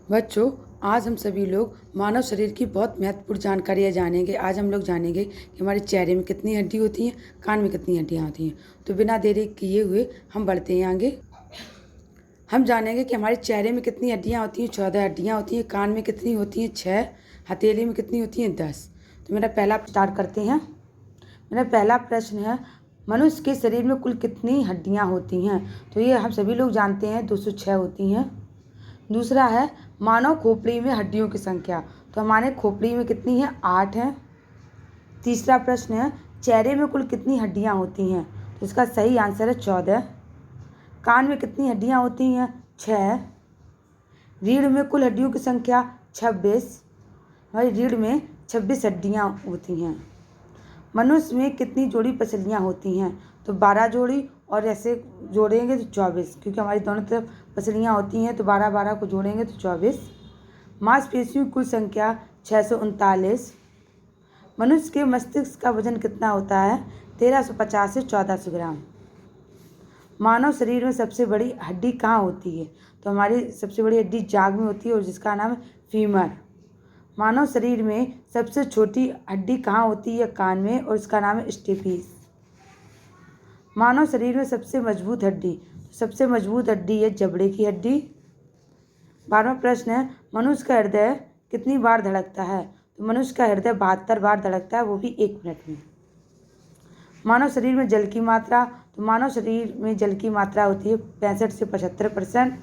बच्चों, आज हम सभी लोग मानव शरीर की बहुत महत्वपूर्ण जानकारियाँ जानेंगे। आज हम लोग जानेंगे कि हमारे चेहरे में कितनी हड्डी होती हैं, कान में कितनी हड्डियाँ होती हैं। तो बिना देरी किए हुए हम बढ़ते हैं आगे। हम जानेंगे कि हमारे चेहरे में कितनी हड्डियाँ होती हैं। 14 हड्डियाँ होती हैं। कान में कितनी होती हैं? 6। हथेली में कितनी होती हैं? 10। तो मेरा पहला स्टार्ट करते हैं। मेरा पहला प्रश्न है, मनुष्य के शरीर में कुल कितनी हड्डियाँ होती हैं? तो ये हम सभी लोग जानते हैं, 206 होती हैं। दूसरा है, मानव खोपड़ी में हड्डियों की संख्या। तो हमारे खोपड़ी में कितनी है? 8 है। तीसरा प्रश्न है, चेहरे में कुल कितनी हड्डियां होती हैं? तो इसका सही आंसर है 14। कान में कितनी हड्डियां होती हैं? 6। रीढ़ में कुल हड्डियों की संख्या 26। हमारी रीढ़ में 26 हड्डियां होती हैं। मनुष्य में कितनी जोड़ी पसलियां होती हैं? तो 12 जोड़ी, और ऐसे जोड़ेंगे तो 24, क्योंकि हमारी दोनों तरफ पसलियां होती हैं, तो 12 को जोड़ेंगे तो 24। मांसपेशियों की कुल संख्या 639। मनुष्य के मस्तिष्क का वजन कितना होता है? 1350 से 1400 ग्राम। मानव शरीर में सबसे बड़ी हड्डी कहाँ होती है? तो हमारी सबसे बड़ी हड्डी जांघ में होती है, और जिसका नाम है फीमर। मानव शरीर में सबसे छोटी हड्डी कहाँ होती है? कान में, और इसका नाम है स्टेपीज। मानव शरीर में सबसे मजबूत हड्डी है जबड़े की हड्डी। 12वां प्रश्न है, मनुष्य का हृदय कितनी बार धड़कता है? तो मनुष्य का हृदय 72 बार धड़कता है, वो भी 1 मिनट में। मानव शरीर में जल की मात्रा, तो मानव शरीर में जल की मात्रा होती है 65 से 75%।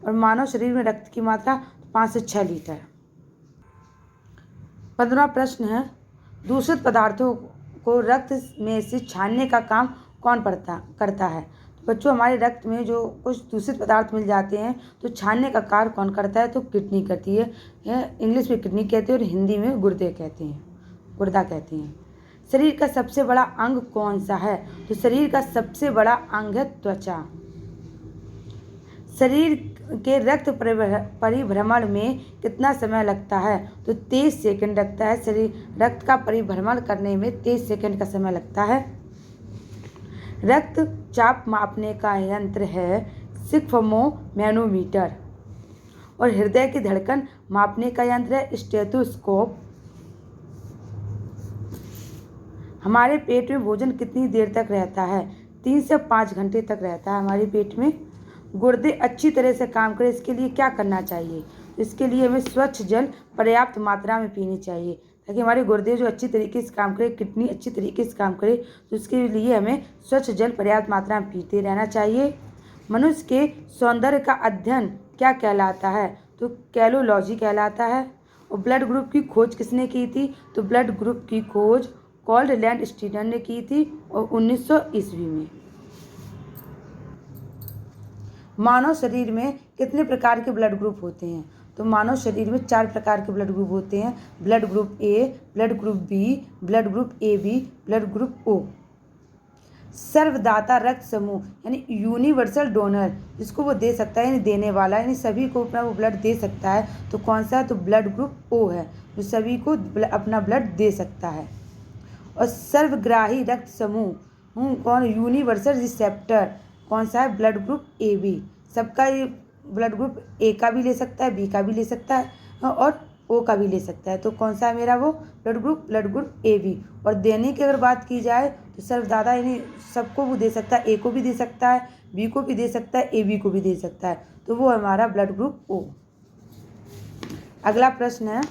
और मानव शरीर में रक्त की मात्रा 5 से 6 लीटर। 15वां प्रश्न है, दूषित पदार्थों को रक्त में से छानने का काम कौन करता है? तो बच्चों, हमारे रक्त में जो कुछ दूषित पदार्थ मिल जाते हैं, तो छानने का कार्य कौन करता है? तो किडनी करती है। इंग्लिश में किडनी कहते हैं और हिंदी में गुर्दा कहते हैं। शरीर का सबसे बड़ा अंग कौन सा है? तो शरीर का सबसे बड़ा अंग है त्वचा। शरीर के रक्त परिभ्रमण में कितना समय लगता है? तो 23 सेकंड लगता है। शरीर रक्त का परिभ्रमण करने में 23 सेकंड का समय लगता है। रक्तचाप मापने का यंत्र है स्फिग्मोमैनोमीटर। और हृदय की धड़कन मापने का यंत्र है स्टेथोस्कोप। हमारे पेट में भोजन कितनी देर तक रहता है? 3 से 5 घंटे तक रहता है हमारे पेट में। गुर्दे अच्छी तरह से काम करें, इसके लिए क्या करना चाहिए? इसके लिए हमें स्वच्छ जल पर्याप्त मात्रा में पीनी चाहिए, ताकि हमारे गुर्दे जो अच्छी तरीके से काम करे, किडनी अच्छी तरीके से काम करे। तो इसके लिए हमें स्वच्छ जल पर्याप्त मात्रा में पीते रहना चाहिए। मनुष्य के सौंदर्य का अध्ययन क्या कहलाता है? तो कैलोलॉजी कहलाता है। और ब्लड ग्रुप की खोज किसने की थी? तो ब्लड ग्रुप की खोज कॉल्ड लैंडस्टीनर ने की थी, और 1900 ईस्वी में। मानव शरीर में कितने प्रकार के ब्लड ग्रुप होते हैं? तो मानव शरीर में 4 प्रकार के ब्लड ग्रुप होते हैं। Blood group A, blood group B, blood group AB, blood group O। सर्वदाता रक्त समूह यानी यूनिवर्सल डोनर, जिसको वो दे सकता है, यानी देने वाला, यानी सभी को अपना वो ब्लड दे सकता है, तो कौन सा है? तो ब्लड ग्रुप O है, जो सभी को अपना ब्लड दे सकता है। और सर्वग्राही रक्त समूह कौन? यूनिवर्सल रिसेप्टर, कौन सा है? Blood group AB। सबका ये ब्लड ग्रुप A का भी ले सकता है, B का भी ले सकता है, और O का भी ले सकता है। तो कौन सा है मेरा वो ब्लड ग्रुप AB। और देने की अगर बात की जाए, तो सर्वदाता यानी सबको वो दे सकता है। A को भी दे सकता है, B को भी दे सकता है, AB को भी दे सकता है। तो वो हमारा ब्लड ग्रुप O। अगला प्रश्न है,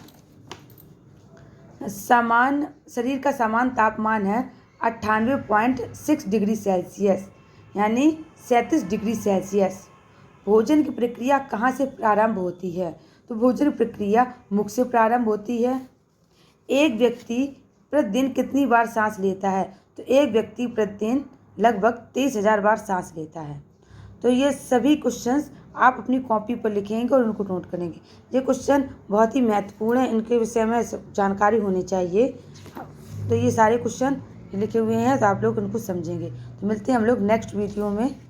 शरीर का सामान्य तापमान है 98.6 डिग्री सेल्सियस, यानी 37 डिग्री सेल्सियस। भोजन की प्रक्रिया कहाँ से प्रारंभ होती है? तो भोजन प्रक्रिया मुख से प्रारंभ होती है। एक व्यक्ति प्रतिदिन कितनी बार सांस लेता है? तो एक व्यक्ति प्रतिदिन लगभग 23,000 बार सांस लेता है। तो ये सभी क्वेश्चंस आप अपनी कॉपी पर लिखेंगे और उनको नोट करेंगे। ये क्वेश्चन बहुत ही महत्वपूर्ण है, इनके विषय में जानकारी होनी चाहिए। तो ये सारे क्वेश्चन लिखे हुए हैं, तो आप लोग इनको समझेंगे। तो मिलते हैं हम लोग नेक्स्ट वीडियो में।